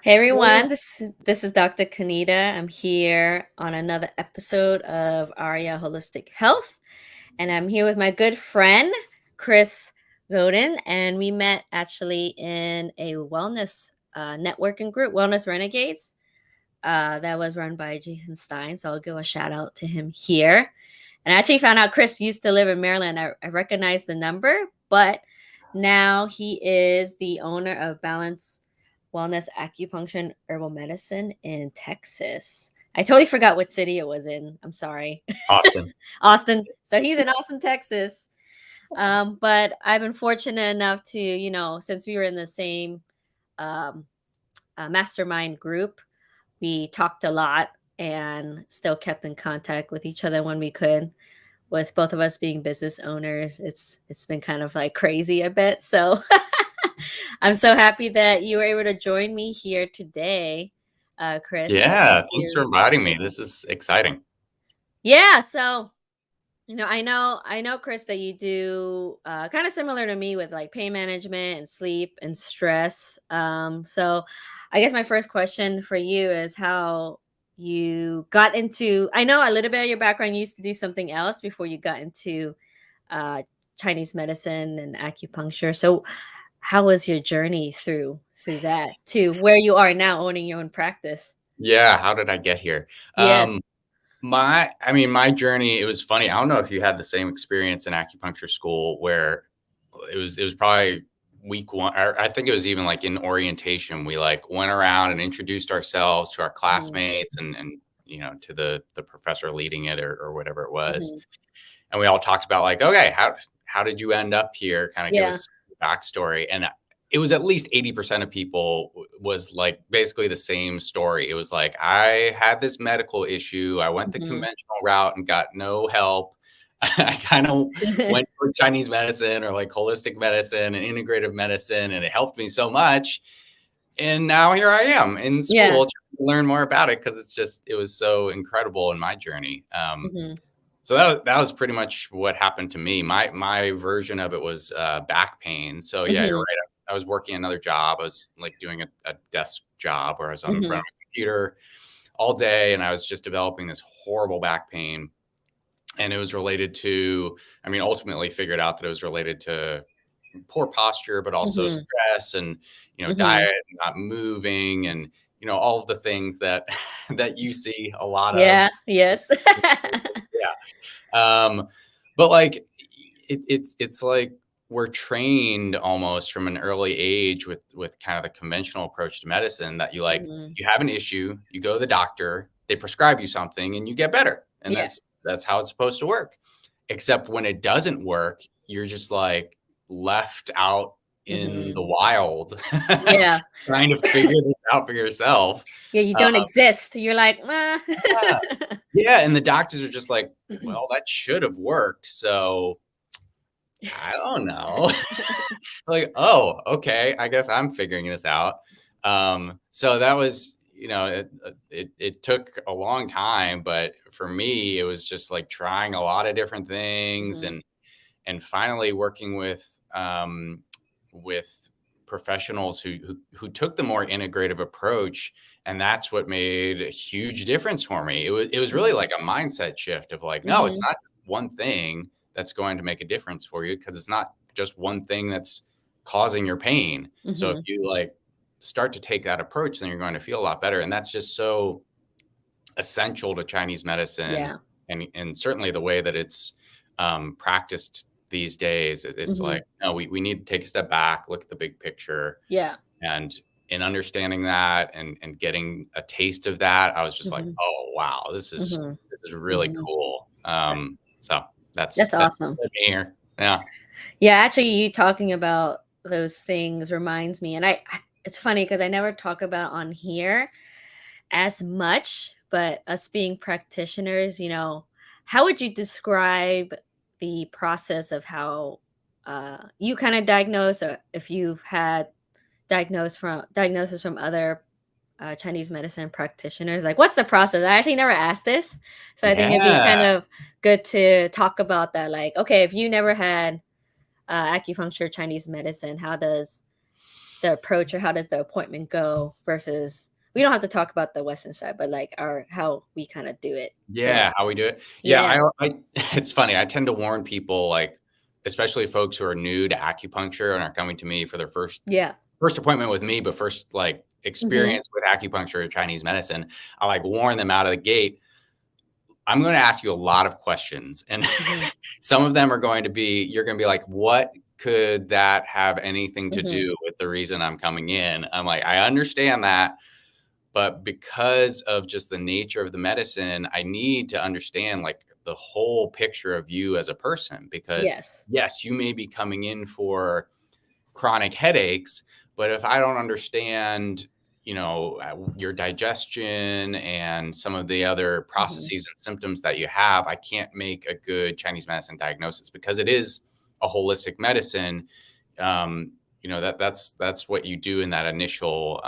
Hey Well, everyone, this is Dr. Kanita. I'm here on another episode of Arya Holistic Health, and I'm here with my good friend Chris Goddin, and we met actually in a wellness networking group, Wellness Renegades, that was run by Jason Stein. So I'll give a shout out to him here. And I actually found out Chris used to live in Maryland. I recognized the number, but now he is the owner of Balance Wellness Acupuncture and Herbal Medicine in Texas. I totally forgot what city it was in. I'm sorry. Austin. Austin. So he's in Austin, Texas. But I've been fortunate enough to, since we were in the same um, mastermind group, we talked a lot and still kept in contact with each other when we could. With both of us being business owners, it's been kind of like crazy a bit. So I'm so happy that you were able to join me here today, Chris. Yeah, Thank thanks for you. inviting me. This is exciting. Yeah. So I know, Chris, that you do kind of similar to me with like pain management and sleep and stress. So I guess my first question for you is how you got into. I know a little bit of your background. You used to do something else before you got into uh, Chinese medicine and acupuncture. So how was your journey through that to where you are now, owning your own practice? Yeah, how did I get here? Yes. Um, my journey, it was funny. I don't know if you had the same experience in acupuncture school where it was probably week one, or I think it was even like in orientation, we like went around and introduced ourselves to our Mhm. classmates and to the professor leading it or whatever it was. Mhm. And we all talked about like, okay, how did you end up here? Kind of give Yeah. us backstory. And it was at least 80% of people was like basically the same story. It was like, I had this medical issue. I went the Mhm. conventional route and got no help. I kind of went for Chinese medicine or like holistic medicine and integrative medicine, and it helped me so much. And now here I am in Yeah. school trying to learn more about it because it was so incredible in my journey. Mhm. So that was pretty much what happened to me. My version of it was back pain. So yeah, you're Mhm. right. I was working another job. I was like doing a desk job where I was on in front Mhm. of a computer all day, and I was just developing this horrible back pain. And it was related to, I mean, ultimately figured out that it was related to poor posture, but also Mhm. stress and diet, Mhm. not moving, and all of the things that that you see a lot of. Yeah. Yes. Um, but like it's like we're trained almost from an early age with kind of the conventional approach to medicine that Mhm. you have an issue, you go to the doctor, they prescribe you something, and you get better, and Yeah. that's how it's supposed to work. Except when it doesn't work, you're just like left out in the Mhm. wild, Yeah. trying to figure this out for yourself. Yeah, you Uh, don't exist. You're like, "Ah." yeah, yeah, and the doctors are just like, well, that should have worked, so I don't know. Like, "Oh, okay, I guess I'm figuring this out." So that was, it took a long time, but for me, it was just like trying a lot of different things Mhm. and finally working with professionals who took the more integrative approach, and that's what made a huge difference for me. It was really Mhm. like a mindset shift of like, no, it's Mhm. not one thing that's going to make a difference for you because it's not just one thing that's causing your pain. So if Mhm. you like start to take that approach, then you're going to feel a lot better. And that's just so essential to Chinese medicine Yeah. and certainly the way that it's practiced these days. It's like, Mhm. no, we need to take a step back, look at the big picture, Yeah. and in understanding that and getting a taste of that, I was just like, Mhm. oh wow, Mhm. this is really Mhm. cool. So That's that's awesome. me here. Yeah. Yeah, actually, you talking about those things reminds me, and it's funny because I never talk about on here as much, but us being practitioners, how would you describe the process of how you kind of diagnose, or if you've had diagnosis from other Chinese medicine practitioners? Like, what's the process? I actually never asked this, so I think it'd be kind Yeah. of good to talk about that. Like, okay, if you never had acupuncture, Chinese medicine, how does the approach, or how does the appointment go versus, we don't have to talk about the Western side, but like how we kind of do it. Yeah, So how we do it. yeah. Yeah, I it's funny. I tend to warn people, like, especially folks who are new to acupuncture and are coming to me for their Yeah. first appointment with me, but first like Mm-hmm. experience with acupuncture or Chinese medicine. I like warn them out of the gate. I'm going to ask you a lot of questions, and Mm-hmm. some of them are going to be, you're going to be like, what could that have anything to Mm-hmm. do with the reason I'm coming in? I'm like, I understand that, but because of just the nature of the medicine, I need to understand like the whole picture of you as a person, because Yes. yes, you may be coming in for chronic headaches, but if I don't understand, your digestion and some of the other Mm-hmm. processes and symptoms that you have, I can't make a good Chinese medicine diagnosis, because it is a holistic medicine. That's what you do in that initial,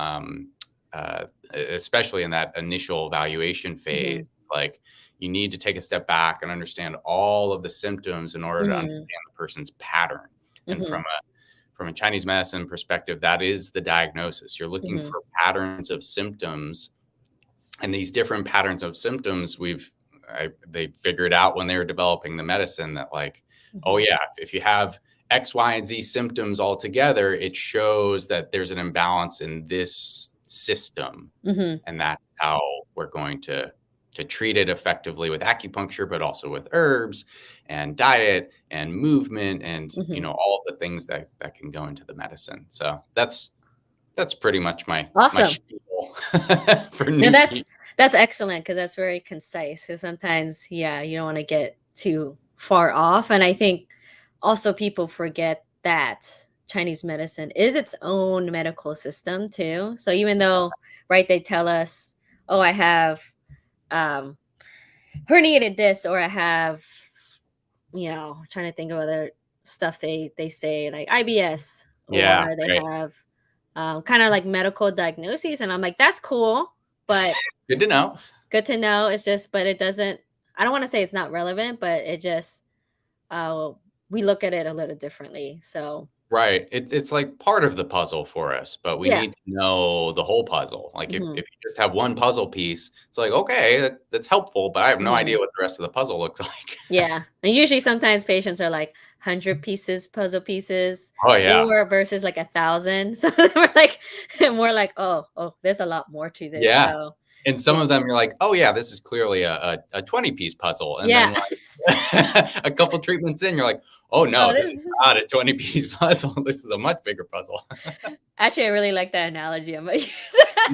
especially in that initial evaluation Mm-hmm. phase. It's like you need to take a step back and understand all of the symptoms in order to Mm-hmm. understand the person's pattern. And Mm-hmm. from a Chinese medicine perspective, that is the diagnosis. You're looking Mm-hmm. for patterns of symptoms, and these different patterns of symptoms, they figured out when they were developing the medicine that, like, oh Mm-hmm. yeah, if you have X, Y, and Z symptoms all together, it shows that there's an imbalance in this system, Mm-hmm. and that's how we're going to treat it effectively with acupuncture, but also with herbs and diet and movement and Mm-hmm. all of the things that can go into the medicine. So that's pretty much my Awesome. spiel for No, new that's people. that's excellent, because that's very concise. Because sometimes, yeah, you don't want to get too far off, and I think also people forget that Chinese medicine is its own medical system too. So even though, right, they tell us, oh, I have um, herniated disc, or I have, trying to think of other stuff they say, like IBS, Yeah, or they right. have kind of like medical diagnoses, and I'm like, that's cool, but Good to know. good to know. It's just, but it doesn't, I don't want to say it's not relevant, but it just, uh, we look at it a little differently. So, Right. It's like part of the puzzle for us, but we yeah. need to know the whole puzzle. Like Hmm. if you just have one puzzle piece, it's like, okay, that's helpful, but I have no Hmm. idea what the rest of the puzzle looks like. Yeah. And usually sometimes patients are like 100 pieces, puzzle pieces, Oh yeah. or versus like 1,000. So we're like, more like, oh, there's a lot more to this. Yeah. So, And some yeah. of them you're like, "Oh, yeah, this is clearly a 20-piece puzzle." And then, Yeah. like, a couple treatments in, you're like, "Oh, Oh, no, this is not a 20-piece puzzle. This is a much bigger puzzle." actually, I really like that analogy. I'm like,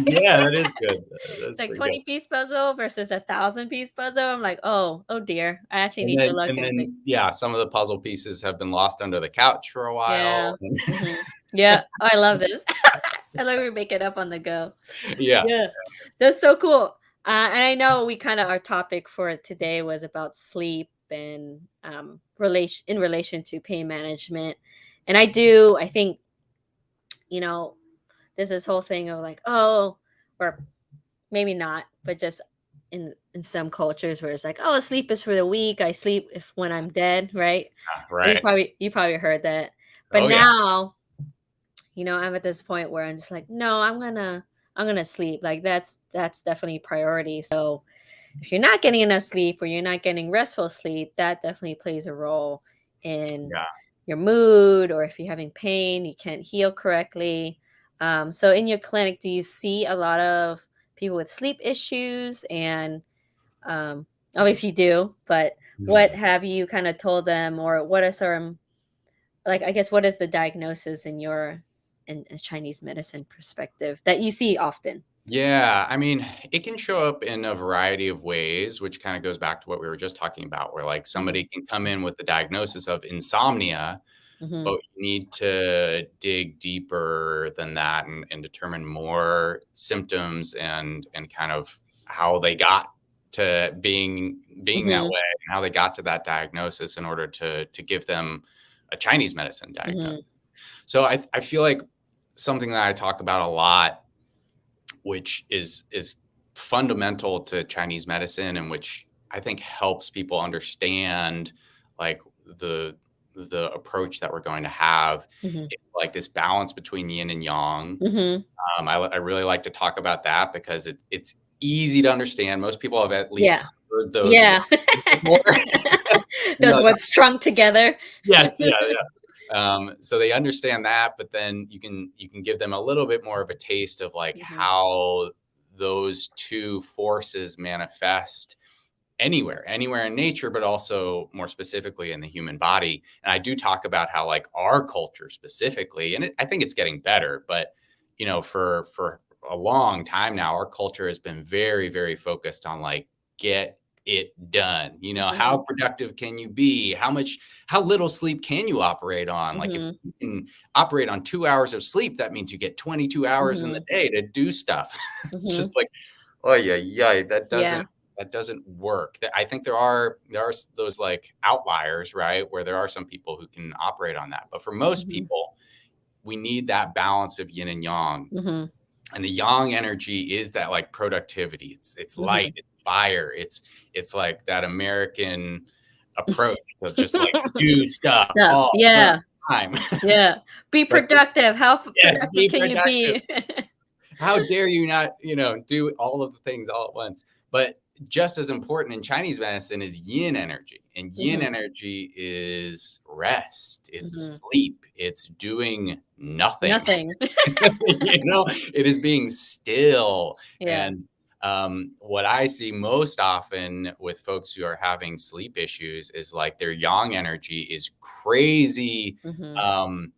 Yeah, that is good. it's That's like pretty good. 20-piece puzzle versus 1,000-piece puzzle. I'm like, oh dear. I actually And need to then look and and think. then, yeah, some of the puzzle pieces have been lost under the couch for a while. Yeah. Mhm. Yeah. Oh, I love this. I love we make it up on the go. Yeah. Yeah. That's so cool. And I know we kind of, our topic for today was about sleep and relation to pain management. And I think, you know, there's this whole thing of like, oh, or maybe not, but just in some cultures where it's like, oh, sleep is for the weak. I sleep if when I'm dead, right? And Right. you probably heard that. But Oh, yeah. now, I'm at this point where I'm just like, no, I'm gonna sleep. Like that's definitely priority. So if you're not getting enough sleep, or you're not getting restful sleep, that definitely plays a role in Yeah. your mood, or if you're having pain, you can't heal correctly. So in your clinic, do you see a lot of people with sleep issues? And obviously you do, but what Mm. have you kind of told them, or what are some, like, I guess, what is the diagnosis in your, in Chinese medicine perspective that you see often? Yeah, I mean, it can show up in a variety of ways, which kind of goes back to what we were just talking about, where like Mhm. somebody can come in with the diagnosis of insomnia, Mhm. but you need to dig deeper than that and determine more symptoms and kind of how they got to being that Mhm. way, and how they got to that diagnosis in order to give them a Chinese medicine Mhm. diagnosis. So I feel like something that I talk about a lot, which is fundamental to Chinese medicine, and which I think helps people understand like the the approach that we're going to have. Mhm. It's like this balance between yin and yang. Mhm. I really like to talk about that because it's easy to understand. Most people have at least Yeah. heard those words Yeah. before. Those Like, words strung together. yes, yeah, yeah. So they understand that, but then you can give them a little bit more of a taste of like Mhm. how those two forces manifest anywhere in nature, but also more specifically in the human body. And I do talk about how like our culture specifically, and I think it's getting better, but for a long time now, our culture has been very, very focused on like get it done. How Mhm. productive can you be? How little sleep can you operate on? Like if Mhm. you can operate on 2 hours of sleep, that means you get 22 hours in the Mhm. day to do stuff. It's Mhm. just like, oh yeah, Yeah. that doesn't work. I think there are those like outliers, right, where there are some people who can operate on that. But for most Mhm. people, we need that balance of yin and yang. Mhm. And the yang energy is that like productivity. It's light, Mhm. it's fire. It's like that American approach to just like do stuff Stuff. all the Yeah. time. Yeah. Be But productive. How yes, productive be can you productive. be? How dare you not, do all of the things all at once? But just as important in Chinese medicine is yin energy. And yin Mhm. energy is rest, it's Mhm. sleep, it's doing nothing. Nothing. It is being still. Yeah. And what I see most often with folks who are having sleep issues is like their yang energy is crazy. Mhm. Um,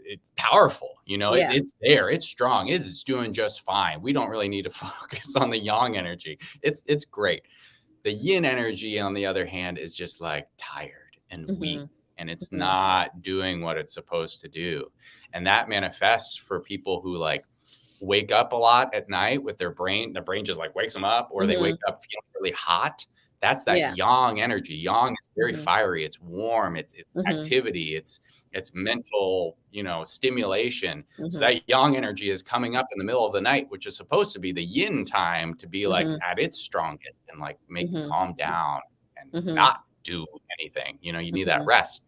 it's powerful, Yeah. it's there, it's strong, it's doing just fine. We don't really need to focus on the yang energy. It's great. The yin energy, on the other hand, is just like tired and weak, Mhm. and it's Mhm. not doing what it's supposed to do. And that manifests for people who like wake up a lot at night with their brain just like wakes them up, or they wake Mhm. up feeling really hot. That's that Yeah. yang energy. Yang is very Mhm. fiery, it's warm, it's Mhm. activity, it's mental, stimulation. So Mhm. that yang energy is coming up in the middle of the night, which is supposed to be the yin time, to be like Mhm. at its strongest and like make you Mhm. calm down and Mhm. not do anything. You need that Mhm. rest.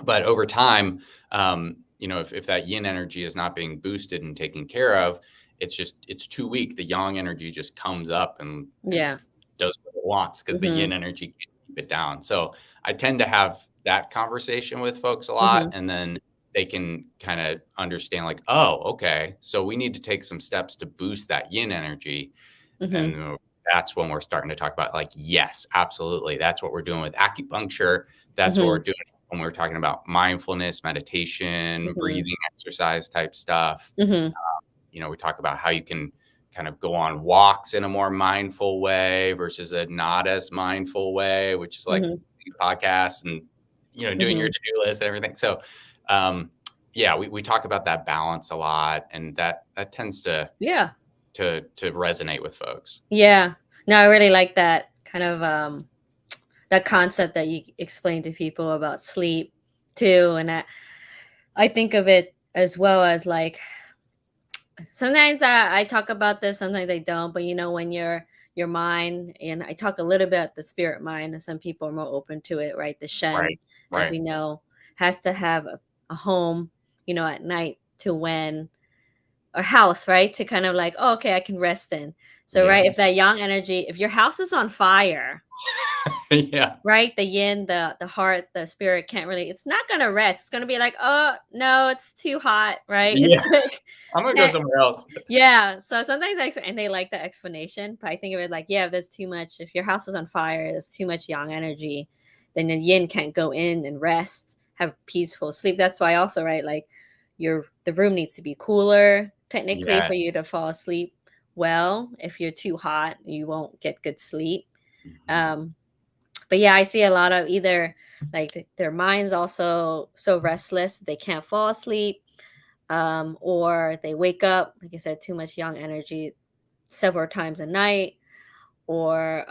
But over time, if that yin energy is not being boosted and taken care of, it's too weak. The yang energy just comes up and Yeah. does what it wants because the yin Mhm. energy can't keep it down. So I tend to have that conversation with folks a lot, Mhm. and then they can kind of understand like, oh, okay, so we need to take some steps to boost that yin energy. Mhm. And that's when we're starting to talk about like, yes, absolutely. That's what we're doing with acupuncture. That's what we're Mhm. doing when we're talking about mindfulness, meditation, Mhm. breathing exercise type stuff. Mhm. We talk about how you can kind of go on walks in a more mindful way versus a not as mindful way, which is like Mhm. podcasts and, doing your Mhm. to-do list and everything. So, yeah, we talk about that balance a lot, and that tends to Yeah. resonate with folks. Yeah. No, I really like that kind of that concept that you explain to people about sleep too. And I think of it as well as like sometimes I talk about this, sometimes I don't, but when your mind, and I talk a little bit about the spirit mind, and some people are more open to it, right? The Shen, Right. as Right. we know, has to have a home, at night to when a house, right? To kind of like, oh, okay, I can rest in. So, Yeah. right, if that yang energy, if your house is on fire, Yeah. right, the yin, the heart, the spirit can't really, it's not gonna rest. It's gonna be like, oh no, it's too hot, right? Yeah. It's like I'm gonna go can't, somewhere else. yeah. So sometimes and they like the explanation, but I think of it like, yeah, if there's too much, if your house is on fire, there's too much yang energy, then the yin can't go in and rest, have peaceful sleep. That's why also, right, like the room needs to be cooler technically for Yes. you to fall asleep well. If you're too hot, you won't get good sleep. Mhm. Um, but yeah, I see a lot of either like their minds also so restless they can't fall asleep, or they wake up, like I said, too much young energy several times a night. Or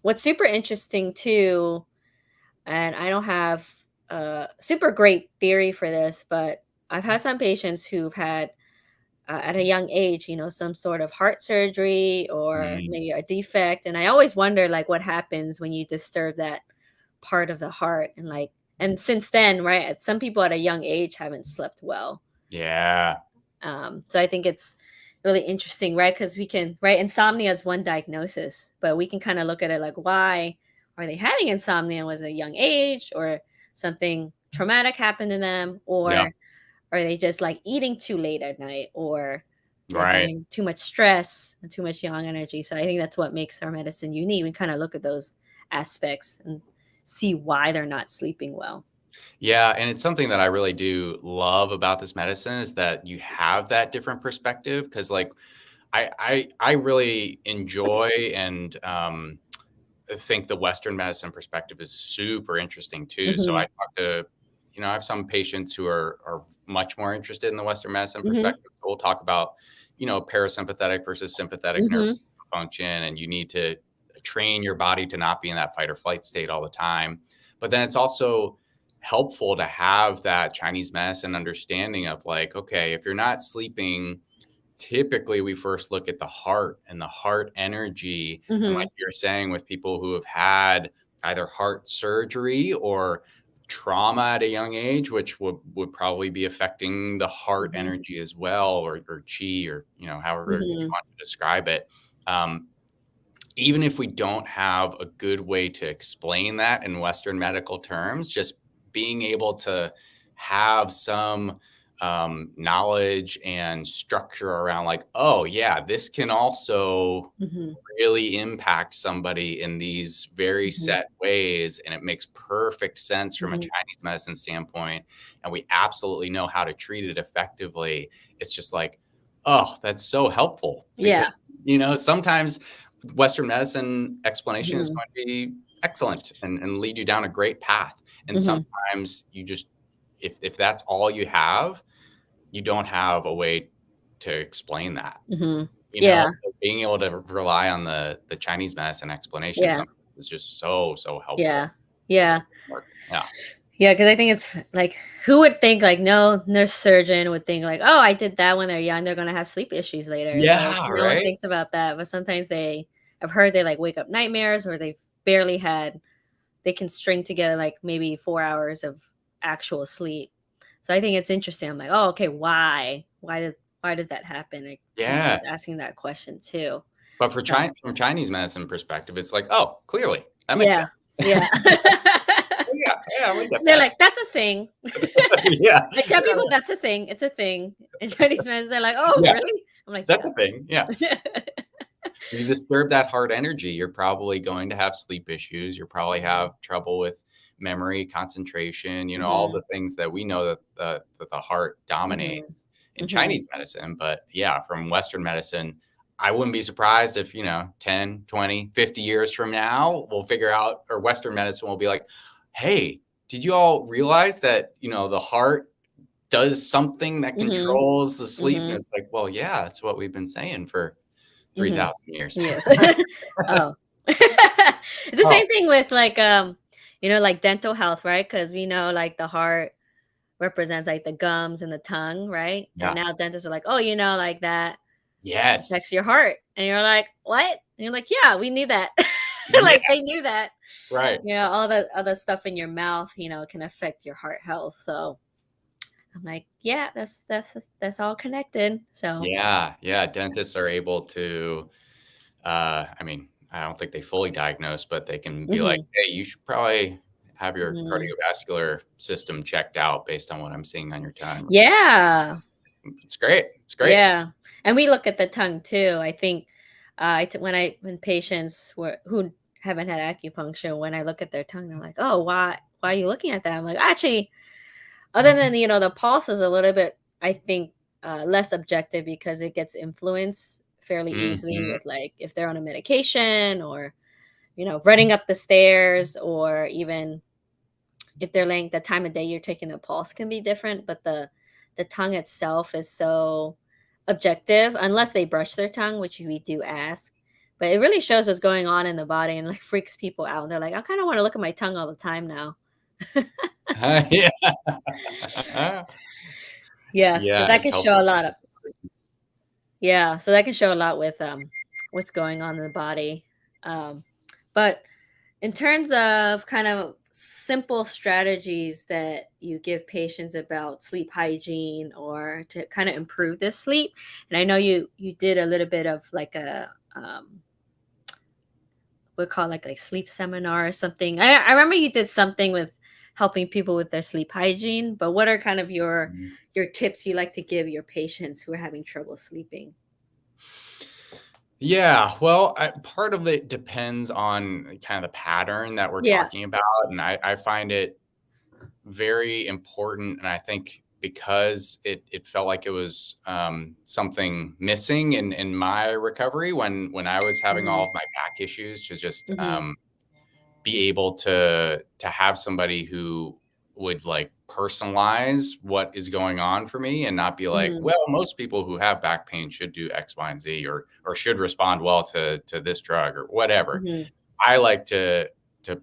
what's super interesting too, and I don't have a super great theory for this, but I've had some patients who've had at a young age, some sort of heart surgery or Mm. maybe a defect. And I always wonder like what happens when you disturb that part of the heart. And since then, right, some people at a young age haven't slept well. Yeah. So I think it's really interesting, right? Because we can, right, insomnia is one diagnosis, but we can kind of look at it like, why are they having insomnia? Was it a young age, or something traumatic happened to them, Yeah. or are they just like eating too late at night, or they're Right. having too much stress and too much young energy? So I think that's what makes our medicine unique. We kind of look at those aspects and see why they're not sleeping well. Yeah, and it's something that I really do love about this medicine is that you have that different perspective because, like, I really enjoy and think the Western medicine perspective is super interesting too. So I Hmm. talk to, I have some patients who are much more interested in the Western medicine Hmm. perspective. So we'll talk about, parasympathetic versus sympathetic nervous Hmm. function, and you need to train your body to not be in that fight or flight state all the time. But then it's also helpful to have that Chinese medicine understanding of like, okay, if you're not sleeping, typically we first look at the heart and the heart energy. And like Hmm. you're saying, with people who have had either heart surgery or trauma at a young age, which would probably be affecting the heart Hmm. energy energy as well, or chi, or, however you Hmm. want to describe it. Um, Even if we don't have a good way to explain that in Western medical terms, just being able to have some knowledge and structure around, like, oh, yeah, this can also Hmm. really impact somebody in these very Hmm. set ways. And it makes perfect sense from a Hmm. Chinese medicine standpoint. And we absolutely know how to treat it effectively. It's just like, oh, that's so helpful because, Yeah. sometimes Western medicine explanation is Hmm. going to be excellent and lead you down a great path. And Hmm. sometimes you just, if that's all you have, you don't have a way to explain that. Hmm. Yeah. So being able to rely on the Chinese medicine explanation Yeah. sometimes is just so helpful. Yeah. Yeah. Yeah. Yeah, because I think it's like, who would think, like, no nurse surgeon would think like, oh, I did that when they're young, they're gonna have sleep issues later. It's like Yeah, no one right? thinks about that, but sometimes I've heard they like wake up nightmares, or they've barely had they can string together like maybe 4 hours of actual sleep. So I think it's interesting. I'm like, oh, okay, why does that happen? Like, Yeah. everybody's asking that question too. But So from Chinese medicine perspective, it's like, "Oh, clearly, that makes yeah, sense." yeah. Yeah, yeah, we get They're that. like, that's a thing. Yeah. I tell people that's a thing. It's a thing. In Chinese medicine, they're like, "Oh, Yeah, really?" I'm like, that's a thing, yeah. "Yeah." You disturb that heart energy, you're probably going to have sleep issues, you'll probably have trouble with memory, concentration, all Mhm, the things that we know that the heart mhm, dominates in mhm. Chinese medicine. But yeah, from Western medicine, I wouldn't be surprised if, 10, 20, 50 years from now, we'll figure out, or Western medicine will be like, hey, did you all realize that, the heart does something that Mhm, controls the sleep? And mhm, it's like, well, yeah, that's what we've been saying for mhm. 3,000 years. Yes. Oh. It's the Oh, same thing with like, like dental health, right? Because we know like the heart represents like the gums and the tongue, right? And yeah. now dentists are like, "Oh, like that affects Yes. your heart." And you're like, "What?" And you're like, "Yeah, we knew that." Yeah, Like, they knew that. right. All the other stuff in your mouth, can affect your heart health. So I'm like, yeah, that's all connected. So Yeah, yeah, dentists are able to, I mean, I don't think they fully diagnose, but they can be like, mhm, "Hey, you should probably have your mhm. cardiovascular system checked out based on what I'm seeing on your tongue," which is Yeah, it's great. It's great. yeah. And we look at the tongue too. I think when patients who haven't had acupuncture, when I look at their tongue, they're like, "Oh, why are you looking at that?" I'm like, actually, other than the pulse is a little bit, I think, less objective because it gets influenced fairly easily Mhm. with, like, if they're on a medication, or running up the stairs, or even if they're laying, the time of day you're taking the pulse can be different. But the tongue itself is so objective, unless they brush their tongue, which we do ask. But it really shows what's going on in the body, and like freaks people out. They're like, I kind of want to look at my tongue all the time now. Yeah. Yes, so Yeah, that it's can show helpful. a lot of, yeah, so that can show a lot with what's going on in the body. But in terms of kind of simple strategies that you give patients about sleep hygiene or to kind of improve their sleep? And I know you did a little bit of like a we call it like sleep seminar or something. I remember you did something with helping people with their sleep hygiene, but what are kind of your tips you like to give your patients who are having trouble sleeping? Yeah, well, part of it depends on kind of the pattern that we're Yeah. talking about, and I find it very important, and I think because it felt like it was, something missing in my recovery when I was having all Mhm. of my back issues to just, Mhm. be able to have somebody who would like personalize what is going on for me and not be like, Mhm. well, most people who have back pain should do X, Y, and Z or should respond well to this drug or whatever. Mhm. I like to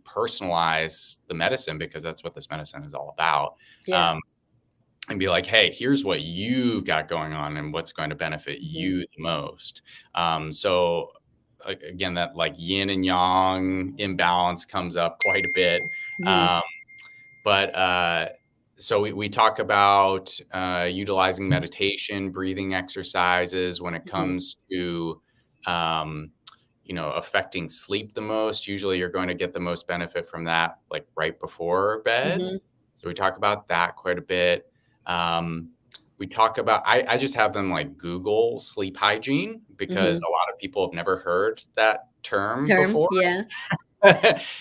personalize the medicine because that's what this medicine is all about. Yeah. Um, and be like, hey, here's what you've got going on and what's going to benefit Mhm. you the most. So again, that like yin and yang imbalance comes up quite a bit. Mhm. Um, but so we talk about utilizing meditation, breathing exercises when it Mhm. comes to, um, affecting sleep the most. Usually you're going to get the most benefit from that, like right before bed. Mhm. So we talk about that quite a bit. Um, we talk about, I just have them like Google sleep hygiene because Mhm. a lot of people have never heard that term Term, before. yeah.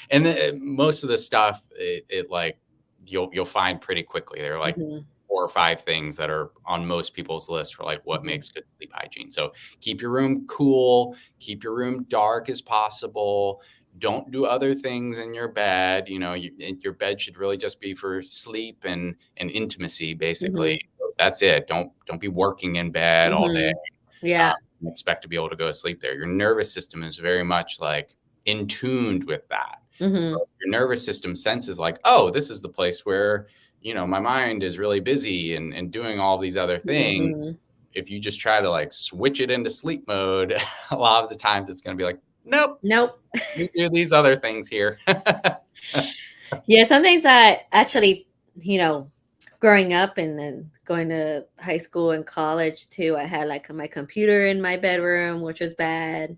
And most of the stuff, it like you'll find pretty quickly. There are like Mhm. 4 or 5 things that are on most people's list for like what Mhm. makes good sleep hygiene. So keep your room cool, keep your room dark as possible. Don't do other things in your bed. Your bed should really just be for sleep and intimacy, basically. Mhm. That's it. Don't be working in bed all day Mhm. Yeah. and expect to be able to go to sleep there. Your nervous system is very much like in tuned with that. So Mhm. your nervous system senses like, oh, this is the place where, my mind is really busy and doing all these other things. Mhm. If you just try to like switch it into sleep mode, a lot of the times it's going to be like, nope, Nope. we do these other things here. Yeah, some things I actually, you know, growing up and then going to high school and college too, I had like my computer in my bedroom, which was bad.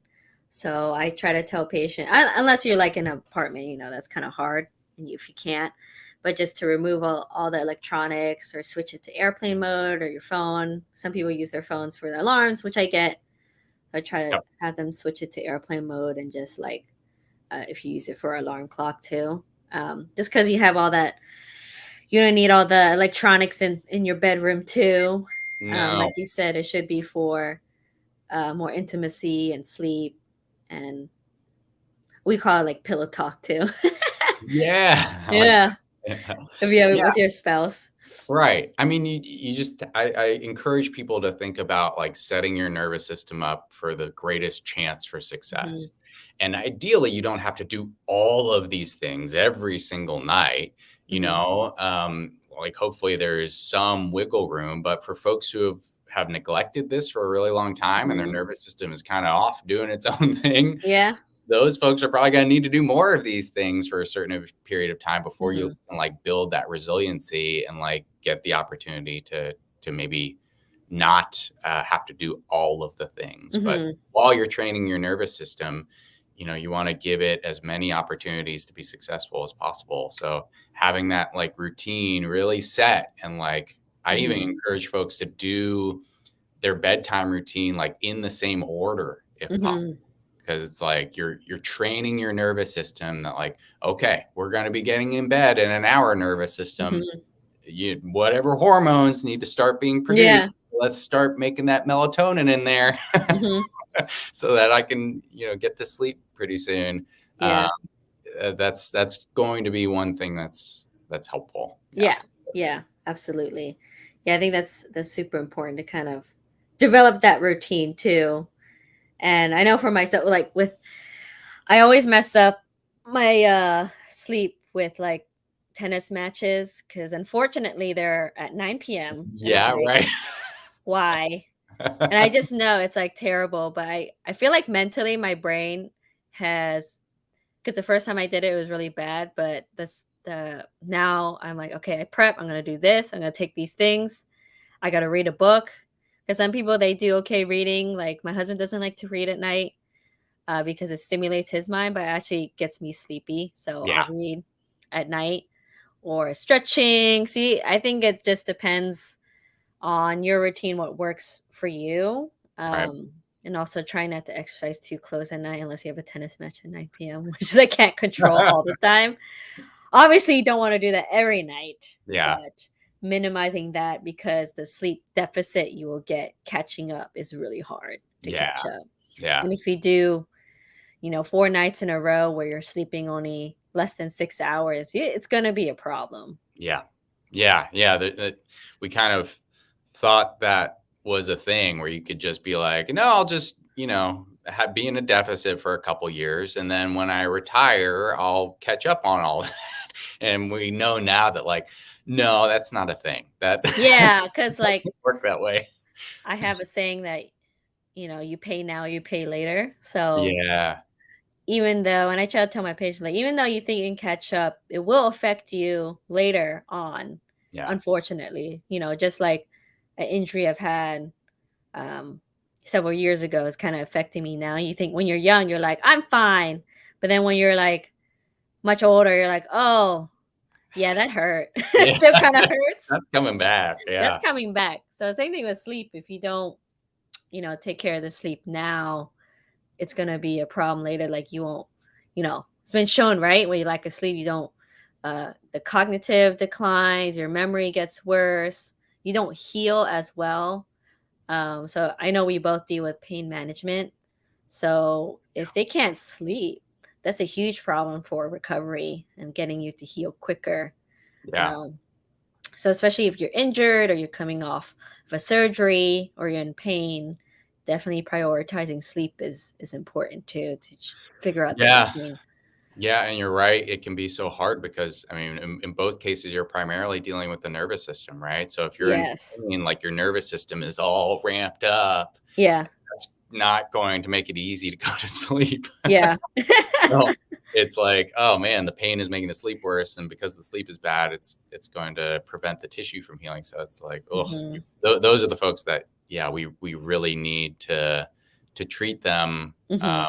So I try to tell patient, unless you're like in an apartment, that's kind of hard and if you can't, but just to remove all the electronics or switch it to airplane mode or your phone. Some people use their phones for their alarms, which I get. I try to Yep. have them switch it to airplane mode and just like if you use it for alarm clock too. Just because you have all that, you don't need all the electronics in your bedroom too. No. Like you said, it should be for more intimacy and sleep, and we call it like pillow talk too. Yeah. I like Yeah, that. if you have it Yeah. with your spouse. Right. I mean, you just, I encourage people to think about like setting your nervous system up for the greatest chance for Hmm. success. And ideally, you don't have to do all of these things every single night, Hmm. like hopefully there's some wiggle room. But for folks who have neglected this for a really long time and their Hmm. nervous system is kind of off doing its own thing, Yeah. those folks are probably going to need to do more of these things for a certain period of time before you Hmm. can like build that resiliency and like get the opportunity to maybe not have to do all of the things. But Hmm. while you're training your nervous system, you want to give it as many opportunities to be successful as possible. So having that like routine really set, and like I even Hmm. encourage folks to do their bedtime routine like in the same order if possible, Hmm. because it's like you're training your nervous system that like, okay, we're going to be getting in bed in an hour. Nervous system, Hmm. whatever hormones need to start being Yeah. produced, let's start making that melatonin in there Hmm. so that I can get to sleep pretty soon. uh, Yeah. that's going to be one thing that's helpful. Yeah. Yeah. Yeah. Absolutely. Yeah, I think that's super important to kind of develop that routine too. And I know for myself, like with, I always mess up my sleep with like tennis matches because unfortunately they're at 9 p.m. and I'm Yeah, like, right. why? And I just know it's like terrible, but I feel like mentally my brain has, because the first time I did it, it was really bad, but this now I'm like, okay, I prep, I'm gonna do this, I'm gonna take these things, I gotta read a book. Because some people, they do okay reading. Like my husband doesn't like to read at night because it stimulates his mind, but it actually gets me sleepy. So I'll Yeah. read at night or stretching. See, I think it just depends on your routine, what works for you. Right. And also try not to exercise too close at night unless you have a tennis match at 9 p.m., which is I can't control all the time. Obviously, you don't want to do that every night, Yeah. but minimizing that because the sleep deficit you will get catching up is really hard to Yeah. catch up. Yeah. And if you do, 4 nights in a row where you're sleeping only less than 6 hours, it's going to be a problem. Yeah. Yeah. Yeah. We kind of thought that was a thing where you could just be like, no, I'll just, be in a deficit for a couple years. And then when I retire, I'll catch up on all that. And we know now that like, no, that's not a thing. That Yeah, because like doesn't work that way. I have a saying that, you pay now, you pay later. So Yeah. even though, and I try to tell my patients, like, even though you think you can catch up, it will affect you later on, Yeah. unfortunately. Just like an injury I've had um, several years ago is kind of affecting me now. You think when you're young, you're like, I'm fine. But then when you're like much older, you're like, oh, yeah, that hurt. It Yeah. still kind of hurts. That's coming back. That's Yeah. coming back. So same thing with sleep. If you don't, take care of the sleep now, it's gonna be a problem later. Like you won't, it's been shown, right? When you lack of sleep, you don't the cognitive declines, your memory gets worse, you don't heal as well. So I know we both deal with pain management. So if they can't sleep, that's a huge problem for recovery and getting you to heal quicker. Yeah. Um, so especially if you're injured or you're coming off of a surgery or you're in pain, definitely prioritizing sleep is important too to figure out the Yeah. routine. Yeah, and you're right. It can be so hard because, I mean, in both cases, you're primarily dealing with the nervous system, right? So if you're in Yes. pain, like your nervous system is all ramped up, Yeah. that's not going to make it easy to go to sleep. Yeah. So it's like, oh man, the pain is making the sleep worse, and because the sleep is bad, it's going to prevent the tissue from healing. So it's like, oh, Hmm. those are the folks that, yeah, we really need to treat them. Hmm.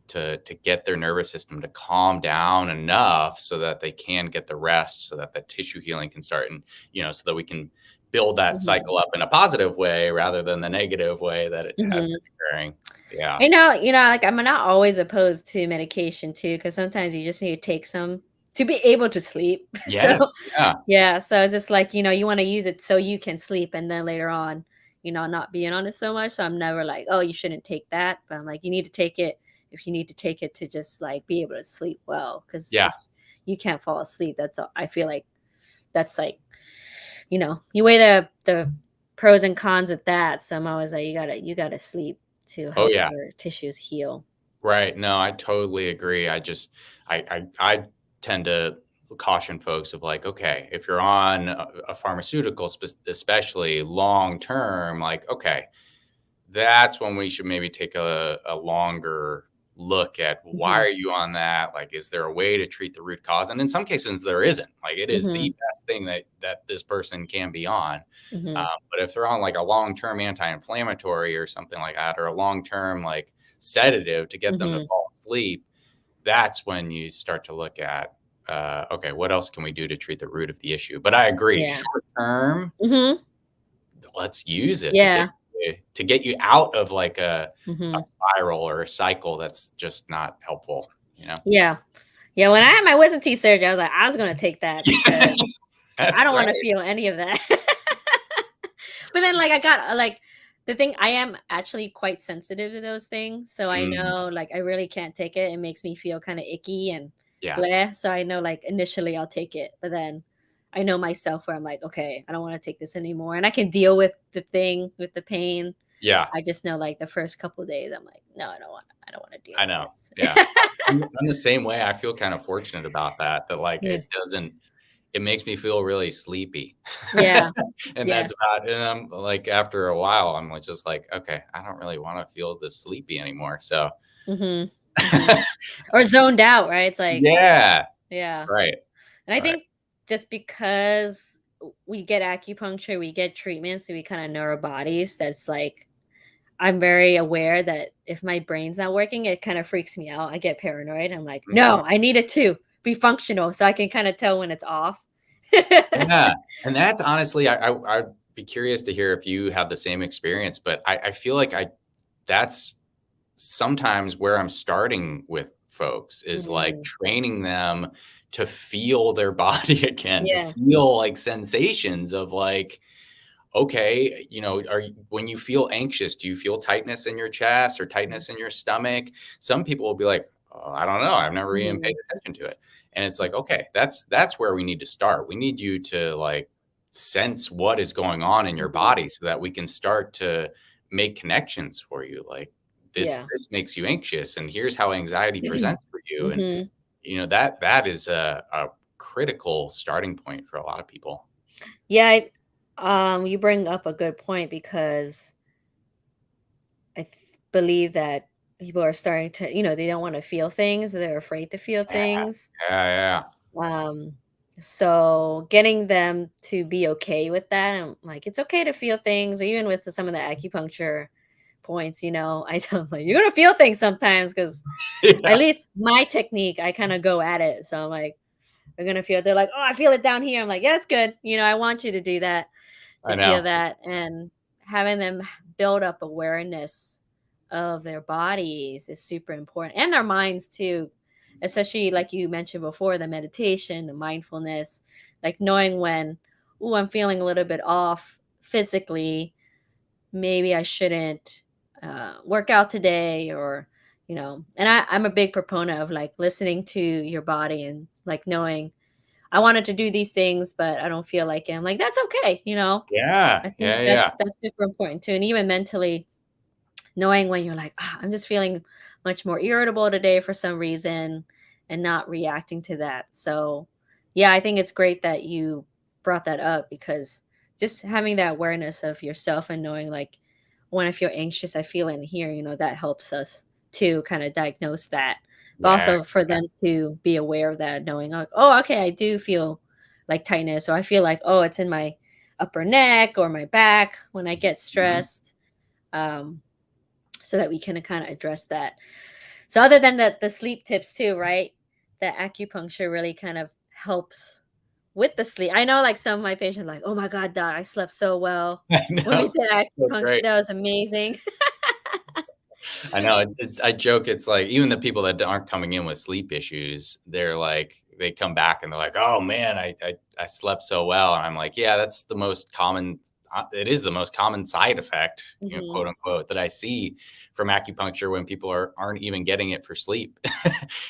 To get their nervous system to calm down enough so that they can get the rest so that the tissue healing can start, and so that we can build that Hmm. cycle up in a positive way rather than the negative way that it had been Hmm. occurring. Yeah. Like I'm not always opposed to medication too, because sometimes you just need to take some to be able to sleep. So Yes. Yeah. yeah, so it's just like, you want to use it so you can sleep and then later on, not being on it so much. So I'm never like, oh, you shouldn't take that. But I'm like, you need to take it if you need to take it to just like be able to sleep well. Because Yeah. if you can't fall asleep, that's all, I feel like that's like, you weigh the pros and cons with that. So I'm always like, you gotta sleep to Oh help yeah. your tissues heal. Right. No, I totally agree. I tend to caution folks of like, okay, if you're on a pharmaceutical, especially long term, like, okay, that's when we should maybe take a longer look at why Mhm. are you on that? Like, is there a way to treat the root cause? And in some cases, there isn't. Like, it is the Mhm. best thing that this person can be on. Mhm. But if they're on like a long-term anti-inflammatory or something like that, or a long-term like sedative to get them to Mhm. fall asleep, that's when you start to look at, okay, what else can we do to treat the root of the issue? But I agree, Yeah. short term, Mhm. let's use it Yeah. to get you out of like a Mhm. spiral or a cycle that's just not helpful, you know? Yeah. Yeah, when I had my wisdom teeth surgery, I was like, I was gonna take that because I That's don't right. wanna feel any of that. But then, like, I got, the thing, I am actually quite sensitive to those things, so I Mm, know, like, I really can't take it. It makes me feel kinda icky and yeah, bleh, so I know, like, initially I'll take it, but then I know myself where I'm like, "Okay, I don't wanna take this anymore," and I can deal with the thing, with the pain. yeah, I just know, like, the first couple days, I'm like, "No, I don't wanna deal I with know, this." yeah. I'm the same way. I feel kind of fortunate about that, like, Yeah. it makes me feel really sleepy. Yeah. And Yeah. that's about, and I'm like, after a while, I'm like, just like, okay, I don't really want to feel this sleepy anymore. So, Mhm. Mhm. Or zoned out, right? It's like yeah, yeah. right. And I Right. think just because we get acupuncture, we get treatments, so we kind of know our bodies. That's like I'm very aware that if my brain's not working, it kind of freaks me out. I get paranoid. I'm like, Mhm. no, I need it to be functional, so I can kind of tell when it's off. Yeah, and that's honestly, I'd be curious to hear if you have the same experience, but I feel like that's sometimes where I'm starting with folks is like Mm, training them to feel their body again, to yeah. feel like sensations of like, okay, when you feel anxious, do you feel tightness in your chest or Mhm. tightness in your stomach? Some people will be like, oh, I don't know. I've never even paid Mhm. attention to it. And it's like, okay, that's where we need to start. We need you to like sense what is going on in your Mhm. body so that we can start to make connections for you. Like Yeah. this makes you anxious, and here's how anxiety presents for you. And Mhm. that is a critical starting point for a lot of people. Yeah, you bring up a good point because believe that people are starting to, they don't want to feel things. They're afraid to feel Yeah, things. yeah, Um, so getting them to be okay with that, and like it's okay to feel things, even with some of the acupuncture points. I tell them like you're gonna feel things sometimes because yeah. at Yeah. least my technique, I kind of go at it. So I'm like, we're gonna feel. They're like, oh, I feel it down here. I'm like, yeah, that's good. I want you to do that, to I feel know. that, and having them build up awareness of their bodies is super important, and their minds too, especially like you mentioned before, the meditation, the mindfulness, like knowing when, oh, I'm feeling a little bit off physically, maybe I shouldn't work out today, or and I'm a big proponent of like listening to your body and like knowing I wanted to do these things, but I don't feel like it. I'm like, that's okay. Yeah, I think yeah, yeah. that's super important too. And even mentally, knowing when you're like, I'm just feeling much more irritable today for some reason, and not reacting to that. So, yeah, I think it's great that you brought that up, because just having that awareness of yourself and knowing like when I feel anxious, I feel it in here, that helps us to kind of diagnose that. But Yeah, also for them to be aware of that, knowing like, oh, okay, I do feel like tightness, or I feel like, oh, it's in my upper neck or my back when I get mhm. stressed. Um, so that we can kind of address that. So other than the sleep tips too, right? The acupuncture really kind of helps with the sleep. I know like some of my patients are like, "Oh my god, doc, I slept so well I when we know. did So acupuncture. great. That was amazing." I know, it's I joke, it's like, even the people that aren't coming in with sleep issues, they're like they come back and they're like, "Oh, man, I slept so well," and I'm like, "Yeah, that's the most common it is the most common side effect, Mhm. quote, unquote, that I see from acupuncture when people aren't even getting it for sleep."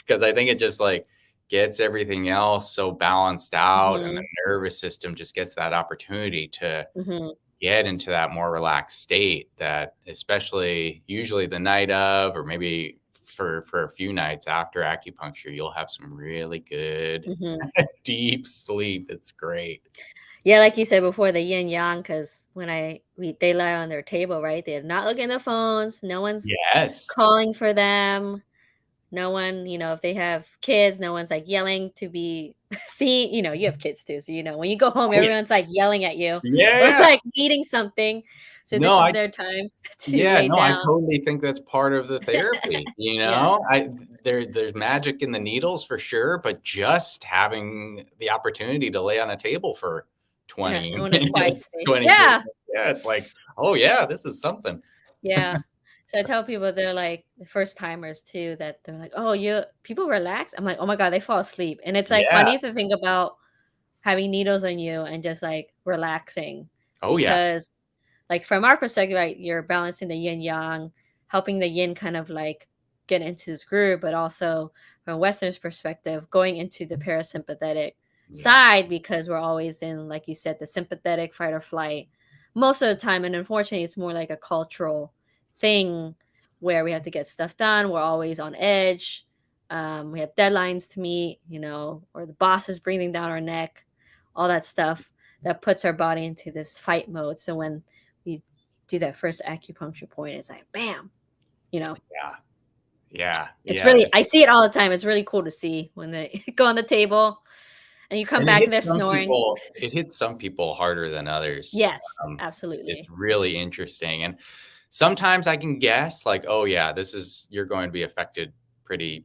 Because I think it just, like, gets everything else so balanced out, and the Mhm. nervous system just gets that opportunity to Mhm. get into that more relaxed state, that especially usually the night of, or maybe for a few nights after acupuncture, you'll have some really good Mhm. deep sleep. It's great. Yeah, like you said before, the yin yang, because when they lie on their table, right? They're not looking at their phones. No one's Yes. calling for them. No one, if they have kids, no one's like yelling to be seen. You have kids too. So, when you go home, Oh, yeah. everyone's like yelling at you Yeah, or yeah. like needing something. So, this No, is their time to yeah, lay no, I down. totally think that's part of the therapy, Yeah. there's magic in the needles for sure, but just having the opportunity to lay on a table for Yeah. 20 In a quiet minutes, space. 20 30 Yeah. minutes, yeah, it's like, "Oh, yeah, this is something." Yeah. So I tell people they're like the first timers too, that they're like, oh, people relax. I'm like, oh my God, they fall asleep. And it's like Yeah. funny to think about having needles on you and just like relaxing, Oh, yeah. because like from our perspective, right, you're balancing the yin yang, helping the yin kind of like get into this groove, but also from Western's perspective, going into the parasympathetic Yeah. side, because we're always in, like you said, the sympathetic fight or flight most of the time. And unfortunately, it's more like a cultural thing where we have to get stuff done. We're always on edge. We have deadlines to meet, or the boss is breathing down our neck, all that stuff that puts our body into this fight mode. So when we do that first acupuncture point, it's like bam, you know. Yeah. Yeah. It's Yeah. really I see it all the time. It's really cool to see when they go on the table. and you come And it back hits there some snoring. people it hits some people harder than others. Yes, It's absolutely. really interesting, and sometimes I can guess, like, "Oh, yeah, this is you're going to be affected pretty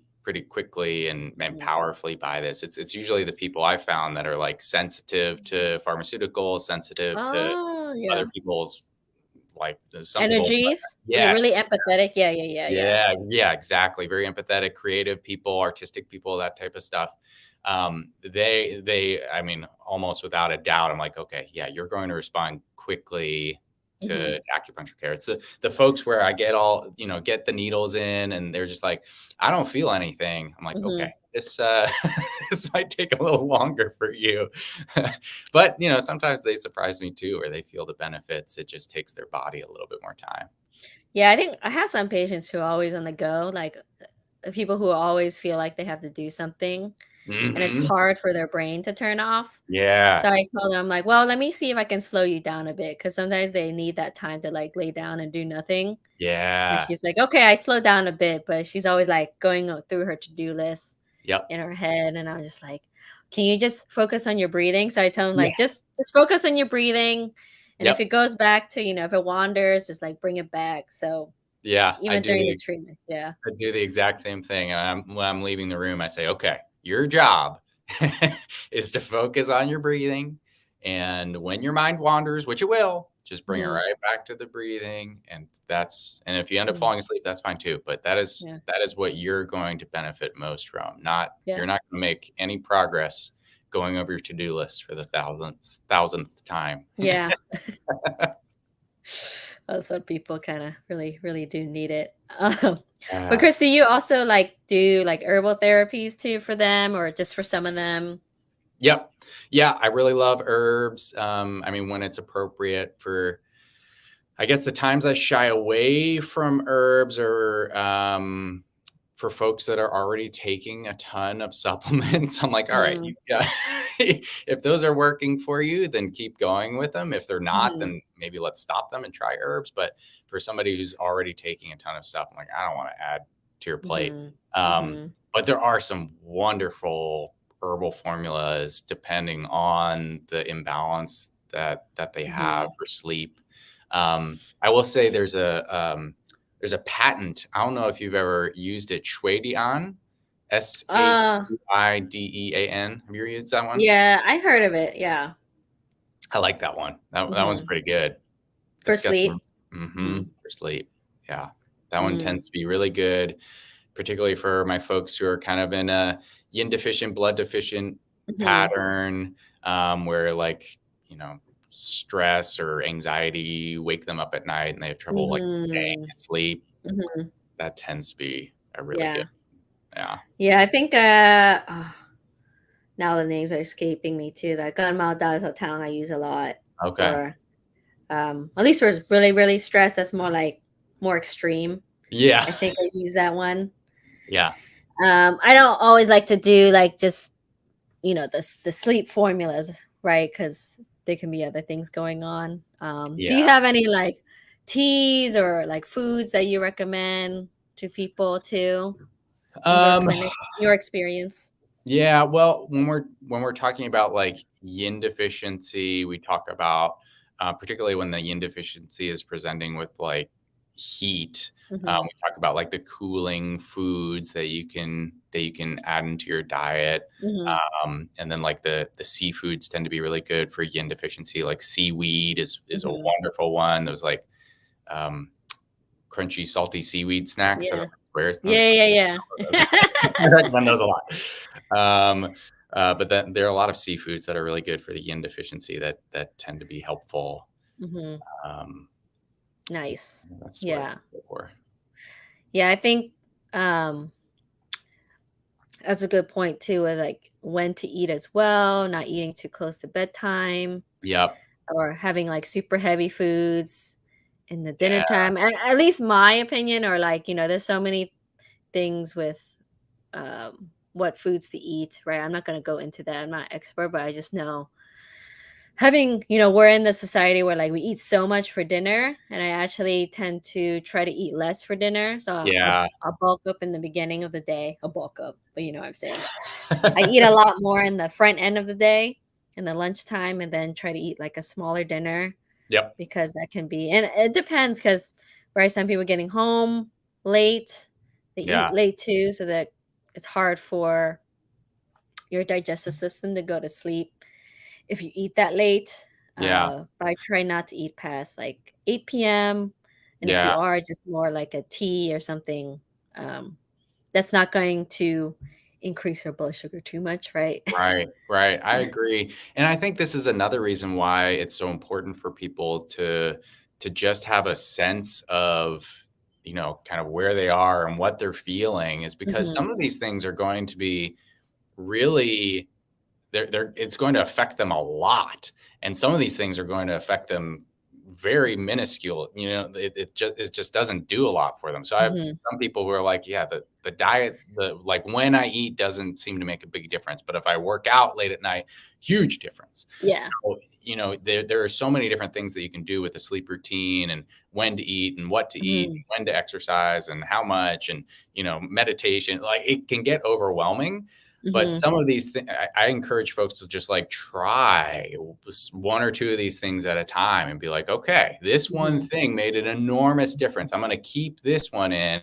quickly and Mhm. powerfully by this." It's usually the people I found that are, like, sensitive to pharmaceuticals, sensitive to Oh, other yeah. people's like, some people. Energies? Like, Yes. really empathetic? Yeah, yeah, yeah, yeah. Yeah, exactly. Very empathetic, creative people, artistic people, that type of stuff. I mean, almost without a doubt, I'm like, okay, yeah, you're going to respond quickly Mhm, to acupuncture care. It's the folks where I get all, get the needles in and they're just like, I don't feel anything. I'm like, okay, mhm. this this might take a little longer for you. But sometimes they surprise me too, where they feel the benefits. It just takes their body a little bit more time. Yeah, I think I have some patients who are always on the go, like, people who always feel like they have to do something, and it's Hmm. hard for their brain to turn off. So Yeah. I tell them, like, "Well, let me see if I can slow you down a bit, because sometimes they need that time to, like, lay down and do nothing." And Yeah. she's like, "Okay, I slowed down a bit," but she's always, like, going through her to-do list Yep. in her head, and I'm just like, "Can you just focus on your breathing?" So I tell them, Yeah. like, "Just focus on your breathing, and if Yep. it goes back to, if it wanders, just, like, bring it back." So Yeah. I even do during the the treatment, yeah. I do the exact same thing. When I'm leaving the room, I say, "Okay, your job is to focus on your breathing, and when your mind wanders, which it will, just bring it Mhm, right back to the breathing." And if you end up mhm, falling asleep, that's fine too. But that is yeah, that is what you're going to benefit most from. Not yeah, You're not going to make any progress going over your to-do list for the thousandth time. yeah. Some people kinda really, really do need it. But Yeah. Chris, do you also, like, do, like, herbal therapies too for them or just for some of them? Yep. Yeah, I really love herbs. I mean, when it's appropriate for, I guess the times I shy away from herbs are for folks that are already taking a ton of supplements. I'm like, all right, Mm, you've got, if those are working for you, then keep going with them. If they're not, mhm, then maybe let's stop them and try herbs. But for somebody who's already taking a ton of stuff, I'm like, I don't want to add to your plate. mhm, Um, mhm, but there are some wonderful herbal formulas depending on the imbalance that they have mhm. for sleep. I will say there's a patent. I don't know if you've ever used it, Shuidean, Uh, Shuidean. Have you ever used that one? yeah, I've heard of it, yeah. I like that one. That one's Mhm. pretty good. For It's got some sleep? Mm, for sleep. Yeah. That one mm, tends to be really good, particularly for my folks who are kind of in a yin deficient, blood deficient mhm, pattern, where like, you know, stress or anxiety wake them up at night and they have trouble like staying mhm, asleep. mhm. That tends to be a really good. Yeah. Yeah. Yeah, I think, now the names are escaping me too. That Ganmao I use a lot Okay. for, at least for really, really stressed, that's more extreme. Yeah. I think I use that one. Yeah. I don't always like to do, like, just, the sleep formulas, right? Because there can be other things going on. Do you Yeah. have any, like, teas or, like, foods that you recommend to people too in your Um, clinic, your experience? yeah, well, when we're talking about like yin deficiency, we talk about particularly when the yin deficiency is presenting with like heat. Mhm, We talk about like the cooling foods that you can add into your diet, mhm, and then like the seafoods tend to be really good for yin deficiency. Like seaweed is a mhm. wonderful one. Those like um, crunchy, salty seaweed snacks that are Yeah. like squares. Yeah, yeah, Those. yeah. I recommend those a lot. But then there are a lot of seafoods that are really good for the yin deficiency that tend to be helpful. Mhm. Um, Nice. that's what I Yeah. go for. Yeah, I think, um, that's a good point too, with, like, when to eat as well, not eating too close to bedtime Yep. or having, like, super heavy foods in the dinner Yeah. time. At least my opinion, or, like, there's so many things with, what foods to eat, right? I'm not gonna go into that. I'm not expert, but I just know having, we're in the society where like we eat so much for dinner, and I actually tend to try to eat less for dinner. So Yeah. I'll bulk up in the beginning of the day. I'll bulk up, but you know what I'm saying. I eat a lot more in the front end of the day, in the lunchtime, and then try to eat like a smaller dinner, Yep. because that can be, and it depends because, right, some people getting home late, they eat Yeah. late too, so that it's hard for your digestive system to go to sleep if you eat that late. Yeah. But I try not to eat past like 8 p.m. And if Yeah. you are, just more like a tea or something, um, that's not going to increase your blood sugar too much, right? Right, right. I agree. And I think this is another reason why it's so important for people to just have a sense of, kind of where they are and what they're feeling is because Hmm. some of these things are going to be really they're it's going to affect them a lot. And some of these things are going to affect them very minuscule. It just doesn't do a lot for them. So I have Hmm. some people who are like, yeah, the diet, the like when I eat doesn't seem to make a big difference. But if I work out late at night, huge difference. Yeah. So, there are so many different things that you can do with a sleep routine and when to eat and what to eat, Hmm. when to exercise and how much and meditation. Like it can get overwhelming. But Hmm. some of these things, I encourage folks to just like try one or two of these things at a time and be like, okay, this one Hmm. thing made an enormous difference. I'm going to keep this one in.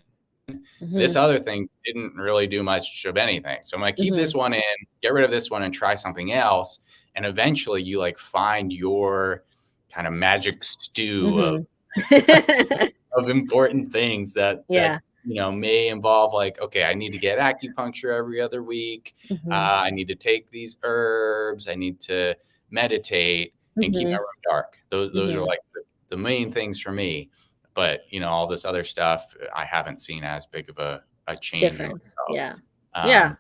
This Hmm. other thing didn't really do much of anything. So I'm going to keep Hmm. this one in, get rid of this one and try something else. And eventually you like find your kind of magic stew Hmm. of important things that Yeah. may involve like, okay, I need to get acupuncture every other week. Hmm. I need to take these herbs. I need to meditate and keep my Hmm. room dark. Those are Hmm. like the main things for me. But all this other stuff, I haven't seen as big of a change in Difference. myself. Yeah. Yeah.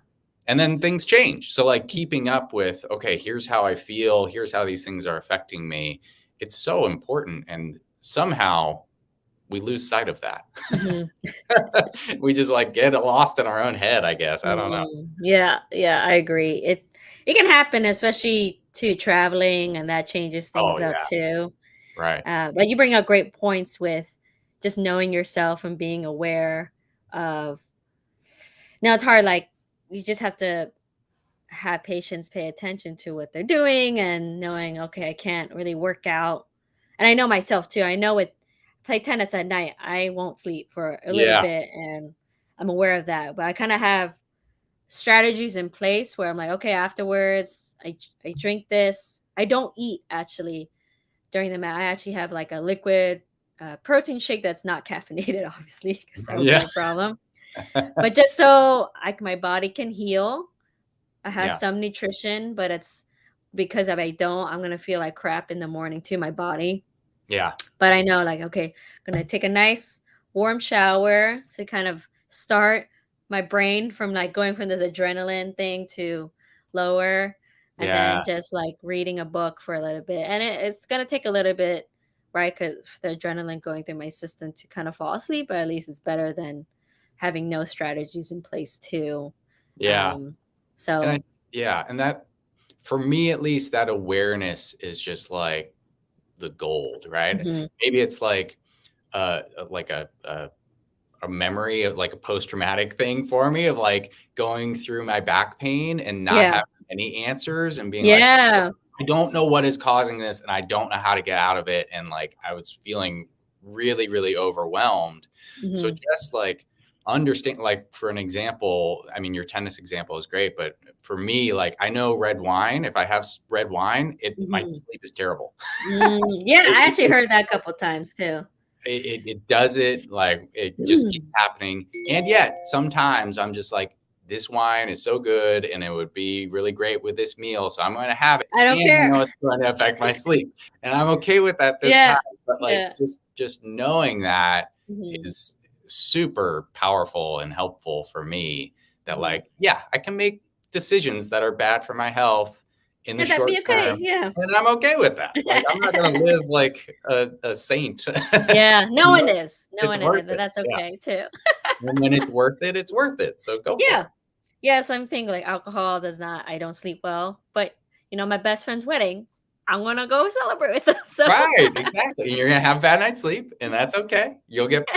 And then things change. So like keeping up with, okay, here's how I feel. Here's how these things are affecting me. It's so important. And somehow we lose sight of that. Hmm. We just like get lost in our own head, I guess. I don't know. Yeah, yeah, I agree. It can happen, especially to traveling, and that changes Oh things up yeah. too. Right. But you bring up great points with just knowing yourself and being aware of. Now it's hard, like you just have to have patients pay attention to what they're doing and knowing, okay, I can't really work out. And I know myself too. I know with play tennis at night, I won't sleep for a little Yeah. bit, and I'm aware of that. But I kind of have strategies in place where I'm like, okay, afterwards, I drink this. I don't eat actually during the match. I actually have like a liquid protein shake that's not caffeinated, obviously, because that would be Yeah. a problem. But just so my body can heal, it has Yeah. some nutrition, but it's because if I don't, I'm gonna feel like crap in the morning to my body. Yeah. But I know, like, okay, I'm gonna take a nice warm shower to kind of start my brain from like going from this adrenaline thing to lower, and Yeah. then just like reading a book for a little bit. And it's gonna take a little bit, right? Because the adrenaline going through my system to kind of fall asleep, but at least it's better than having no strategies in place too. Yeah. Um, And I so, yeah, and that for me at least that awareness is just like the gold, right? mhm. Maybe it's like a memory of like a post-traumatic thing for me of like going through my back pain and not Yeah, having any answers and being like, yeah. I don't know what is causing this and I don't know how to get out of it. And like I was feeling really, really overwhelmed. So Mhm. just like understand, like for an example, I mean, your tennis example is great, but for me, like I know red wine, if I have red wine, my Mhm. sleep is terrible. Yeah, It, I it, actually heard that a couple times too. it does it like it just keeps happening. And yet sometimes I'm just like, this wine is so good and it would be really great with this meal. So I'm going to have it. I don't And I care. know it's going to affect my sleep. And I'm okay with that this time. Yeah, But like yeah. just knowing that Mhm, is super powerful and helpful for me that mhm. like, yeah, I can make decisions that are bad for my health in the And that'd short be okay, term. yeah. And I'm okay with that. Like I'm not going to live like a saint. Yeah, no You one know, is. No it's one is, worth and it. that's Yeah. okay too. And when it's worth it, it's worth it. So go for Yeah. it. Yeah, same thing, like alcohol does not I don't sleep well, but, my best friend's wedding, I'm gonna go celebrate with them. So Right, exactly. And you're gonna have a bad night's sleep, and that's okay. You'll get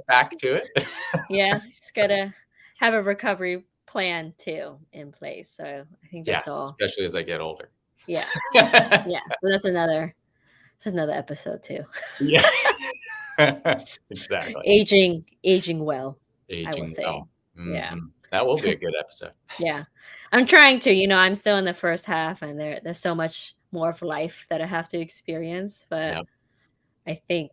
back to it. yeah, just gotta have a recovery plan too in place. So I think Yeah, that's all. especially as I get older. Yeah, yeah. So that's another episode too. Yeah. Exactly. Aging well, I will Aging say. well. Yeah. Mhm. That will be a good episode. Yeah. I'm trying to, I'm still in the first half and there's so much more of life that I have to experience, but Yep. I think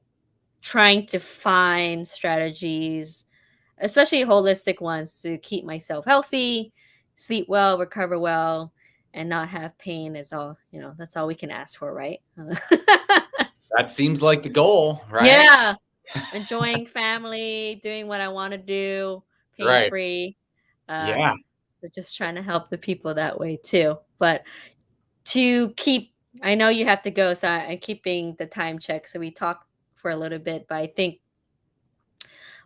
trying to find strategies, especially holistic ones, to keep myself healthy, sleep well, recover well, and not have pain is all, that's all we can ask for, right? That seems like the goal, right? Yeah. Enjoying family, doing what I want to do, pain Right. free. Uh, Yeah. so just trying to help the people that way too. But to keep, I know you have to go, so I'm keeping the time check. So we talked for a little bit, but I think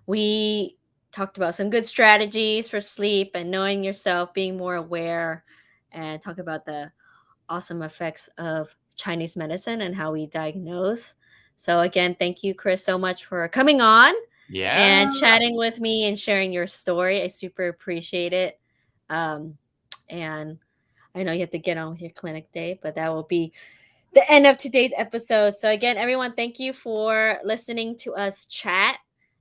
we talked about some good strategies for sleep and knowing yourself, being more aware, and talk about the awesome effects of Chinese medicine and how we diagnose. So, again, thank you, Chris, so much for coming on Yeah. and chatting with me and sharing your story. I super appreciate it. Um, and I know you have to get on with your clinic day, but that will be the end of today's episode. So, again, everyone, thank you for listening to us chat.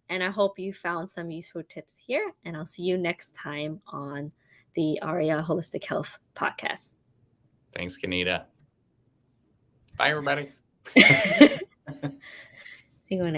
And I hope you found some useful tips here. And I'll see you next time on the Aria Holistic Health podcast. Thanks, Kanita. Bye, everybody. You want to